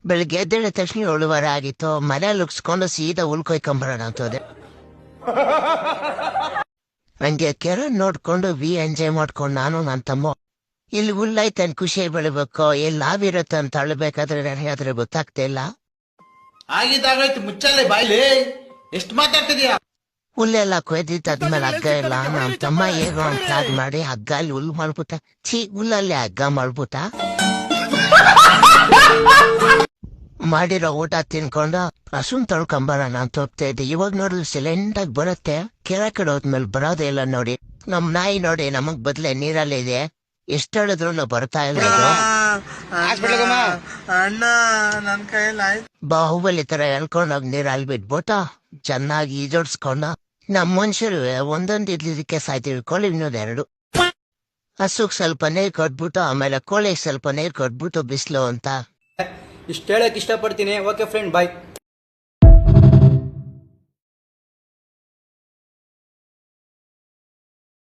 ಬೆಳಿಗ್ಗೆ ಎದ್ದೇಳಿದ ತಕ್ಷಣ 7:15 ಆಗಿತ್ತು. ಮನೇಲಿ ಉಗ್ಸ್ಕೊಂಡು ಸೀದಾ ಉಳ್ಕೊಯ್ಕೊಂಬರೋಣ ಅಂತದೆ. ಹಂಗೆ ಕೆರೆ ನೋಡ್ಕೊಂಡು ಎಂಜಾಯ್ ಮಾಡ್ಕೊಂಡು ನಾನು ನನ್ನ ತಮ್ಮ ಇಲ್ಲಿ ಹುಲ್ಲೈತೆ ಖುಷಿ ಬೆಳಿಬೇಕು, ಎಲ್ಲಿ ಲಾವಿರುತ್ತೆ ಅಂತ ಅಳ್ಬೇಕಾದ್ರೆ ನನಗಾದ್ರೆ ಗೊತ್ತಾಗ್ತಾ ಇಲ್ಲ. ಆಗಿದ್ದಾಗಾಯ್ತು, ಮುಚ್ಚಲ್ಲೇ ಬಾಯ್ಲಿ, ಎಷ್ಟು ಮಾತಾಡ್ತಿದ್ಯಾ? ಹುಲ್ಲೆಲ್ಲ ಕೊಯ್ದಿದ್ದಾದ್ಮೇಲೆ ಹಗ್ಗ ಇಲ್ಲ. ನಮ್ಮ ತಮ್ಮ ಹೇಗೋ ಅಂತ ಮಾಡಿ ಹಗ್ಗ ಅಲ್ಲಿ ಹುಲ್ಲು ಮಾಡ್ಬಿಟ್ಟ. ಹುಲ್ಲಲ್ಲಿ ಹಗ್ಗ ಮಾಡ್ಬಿಟ್ಟ. ಮಾಡಿರೋ ಊಟ ತಿನ್ಕೊಂಡು ಹಸುನ್ ತೊಳ್ಕೊಂಬರೋಣ ಅಂತ ಹೋಗ್ತಾ ಇದ್ದೆ. ಇವಾಗ ನೋಡಿದ್ರೆ ಸೈಲೆಂಟ್ ಆಗಿ ಬರುತ್ತೆ. ಕೆರೆ ಕಡೆ ಹೋದ್ಮೇಲೆ ಬರೋದೇ ಇಲ್ಲ ನೋಡಿ. ನಮ್ ನಾಯಿ ನೋಡಿ ನಮಗ್ ಬದ್ಲೆ ನೀರಲ್ಲಿದೆ. ಎಷ್ಟು ಹೇಳಿದ್ರು ಬರ್ತಾ ಇಲ್ಲ. ಅಣ್ಣ ನನ್ ಕೈಯಲ್ಲಿ ಬಾಹುಬಲಿ ತರ ಎಳ್ಕೊಂಡೋಗಿ ನೀರಲ್ಲಿ ಬಿಟ್ಬಿಟ್ಟು ಚೆನ್ನಾಗಿ ಈಜೋಡ್ಸ್ಕೊಂಡ. ನಮ್ ಮನುಷ್ಯರು ಒಂದೊಂದು ಇದ್ಲಿದಕ್ಕೆ ಸಾಯ್ತೀವಿ. ಕೋಳಿ ಇನ್ನೊಂದೆರಡು. ಹಸುಗ್ ಸ್ವಲ್ಪ ನೀರ್ ಕೊಟ್ಬಿಟ್ಟು ಆಮೇಲೆ ಕೋಳಿಗೆ ಸ್ವಲ್ಪ ನೀರ್ ಕೊಟ್ಬಿಟ್ಟು ಬಿಸ್ಲು ಅಂತ. ಇಷ್ಟು ಹೇಳಕ್ ಇಷ್ಟಪಡ್ತೀನಿ. ಓಕೆ ಫ್ರೆಂಡ್, ಬಾಯ್.